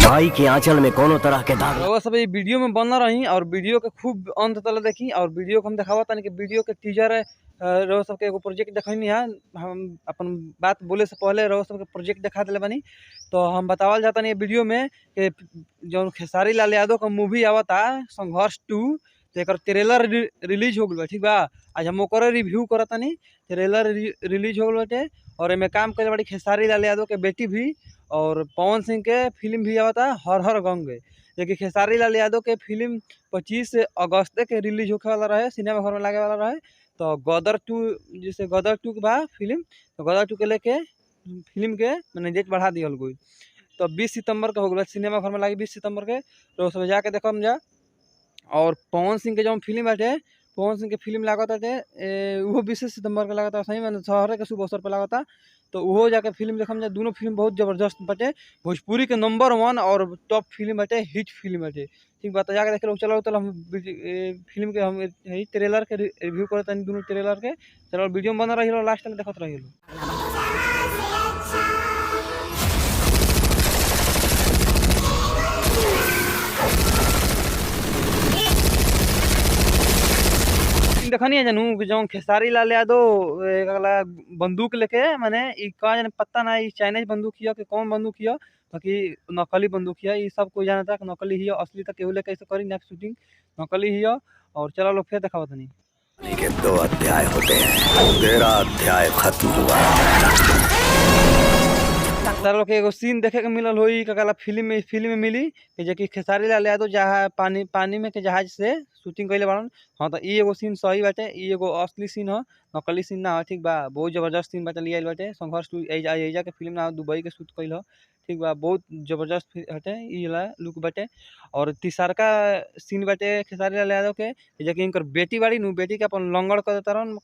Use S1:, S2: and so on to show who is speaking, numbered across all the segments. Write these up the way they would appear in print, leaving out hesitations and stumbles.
S1: माई के आंचल में कोनो तरह के दाग।
S2: रउआ सब ये वीडियो में बना रही और वीडियो के खूब अंत तक देखी और वीडियो को हम दिखावा तानी कि वीडियो के टीजर रउआ सब के एगो प्रोजेक्ट देखनी है। हम अपन बात बोले से पहले रउआ सब के प्रोजेक्ट दिखा दिले बानी। तो हम बतावल जाता नहीं वीडियो में कि जो खेसारी लाल यादव का मूवी आवता संघर्ष 2 तो एक ट्रेलर रिलीज हो गल ठीक बा। आज हम ओकर रिव्यू करतानी। ट्रेलर रिलीज हो गल बाटे और एमे काम करे बड़ी खेसारी लाल यादव के बेटी भी और पवन सिंह के फिल्म भी आवता हर हर गंगे। देखिए खेसारी लाल यादव के फिल्म 25 अगस्त के रिलीज होने वाला रहे, सिनेमा घर में लगे वाला रहे। तो गदर 2 जैसे गदर 2 के बाद फिल्म तो गदर 2 के लेके फिल्म के मैंने डेट बढ़ा दिया गई। तो 20 सितंबर के हो गया सिनेमा घर में लगी 20 सितंबर के तो सब जाके देखम जा। और पवन सिंह के जो फिल्म बाटे पवन सिंह के फिल्म लागत वो 20 सितंबर के लागता सही मैंने शहर के शुभ अवसर पर लागता। तो वो जाके फिल्म देखम जा। दोनों फिल्म बहुत जबरदस्त बाटे, भोजपुरी के नंबर 1 और टॉप फिल्म बाटे, हिट फिल्म बाटे ठीक बात। जाके देख लो चलो तो हम फिल्म के हम ट्रेलर के रिव्यू करते दोनों ट्रेलर के। चलो वीडियो में बना रही लास्ट तक देखते रही। देखनी है जानू जो खेसारी लाल यादव अगला बंदूक लेके माने का जाने पता ना चाइनीज बंदूक हिया कि कौन बंदूक हिया बाकी नकली बंदूक हिया। ये सब कोई जानता कि नकली हिया, असली तक केहू लेके कैसे करी नेक्स्ट शूटिंग नकली हिया। और चलो लोग फिर दिखावत नहीं
S1: के 2 अध्याय होते हैं, 13 अध्याय खत्म हुआ।
S2: तार लोग के एगो सीन देखे के मिलल होई का फिल्म में मिली कि जे कि खेसारी लाल यादव जहाज पानी में के जहाज से शूटिंग कइले बाड़न। हाँ तो ई एगो सीन सही बाटे, ई एगो असली सीन ह, नकली सीन ना ह ठीक बा। बहुत जबरदस्त सीन बाटे लियाइल बाटे। संघर्ष 2 एजा के फिल्म ना दुबई के शूट कइल ह ठीक बा। बहुत जबरदस्त हटे ई ला लुक बाटे। और तीसरका सीन बाटे खेसारी लाल यादव के जे कि इनकर बेटी बाड़ी नु बेटी के अपन लंगड़ कर देतारन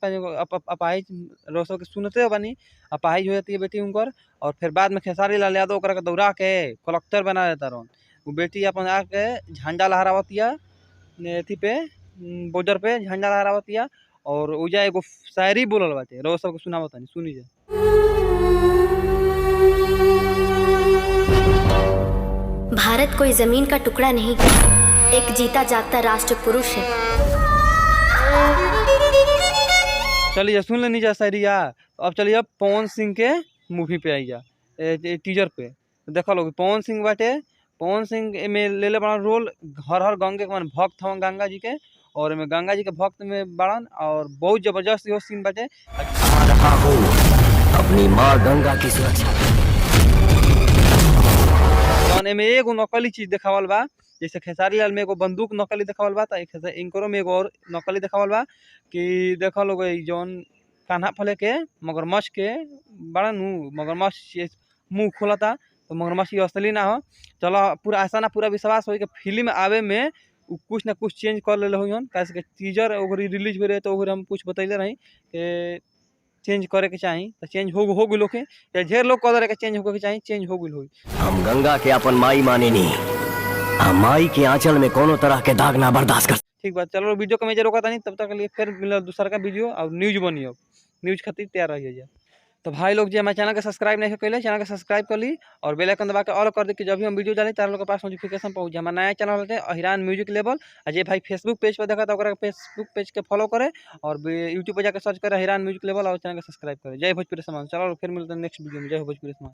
S2: अपाहिज रोसो के सुनते बानी अपाहिज हो जाती है बेटी उनकर। और फिर बाद में खेसारी लाल यादव ओकरा के दौड़ा के कलेक्टर बना देता रन। वो बेटी अपन आके झंडा लहरावतिया अथी पे बॉर्डर पे झंडा लहरावतिया और उजा एगो शायरी बोलल बाटे रोज सबके सुनावतानी सुनी जा।
S3: भारत कोई जमीन का टुकड़ा नहीं, एक जीता जागता राष्ट्र पुरुष है।
S2: चलिए सुन लेनी जा शायरिया। अब चलिए अब पवन सिंह के मूवी पे आई जा टीजर पे देखा लोग पवन सिंह बाटे। पवन सिंह में ले ले बड़ा रोल हर हर गंगे के मन भक्त हवन गंगा जी के और में गंगा जी के भक्त में बड़न और बहुत जबरदस्त यो सीन बाटे।
S1: आ रहा हूँ अपनी माँ गंगा की सुरक्षा।
S2: में एगो नकली चीज देखावल बा जैसे खेसारी लाल में एगो बंदूक नकली देखावल बा तो इनकरो में एगो और नकली देखावल बा कि देखा लोग जौन कान्हा फले के मगरमच्छ के बड़ा नु मगरमच्छ मुंह खोलता तो मगरमच्छ ये असली ना हो। चलो पूरा ऐसा ना पूरा विश्वास हो कि फिल्म आवे में कुछ ना कुछ चेंज कर ले हो कैसे कि टीजर ओकरी रिलीज हो रहे तो ओकरे हम कुछ बतैले रही कि चेंज करे के चाहिए तो चेंज हो गई लोग के ढेर लोग कह के चेंज होके चाहिए चेंज हो गई।
S1: हम गंगा के अपन माई माने नहीं, हम माई के आंचल में कोनो तरह के दाग ना बर्दाश्त कर।
S2: ठीक बात चलो वीडियो का मेजर रोका था नहीं तब तक के लिए फिर मिला दूसरा का वीडियो और न्यूज बनी हो न्यूज खातिर तैयार रहिए। तो भाई लोग जो हमारे चैनल के सब्सक्राइब नहीं कैले चैनल के सब्सक्राइब कर ली और बेल आइकन दबा के ऑल कर दी कि जब भी हम वीडियो डालें तार लोग के पास नोटिफिकेशन पहुंच जाए। हमारा नया चैनल है अहिरान म्यूजिक लेवल अजय भाई फेसबुक पेज पर देखा तो फेसबुक पेज के फॉलो करे और यूट्यूब पर जाकर सर्च करे अहिरान म्यूजिक लेवल और चैनल के सब्सक्राइब करे। जय भोजपुरी समाज। चलो फिर मिलते हैं नेक्स्ट वीडियो में। जय भोजपुरी समाज।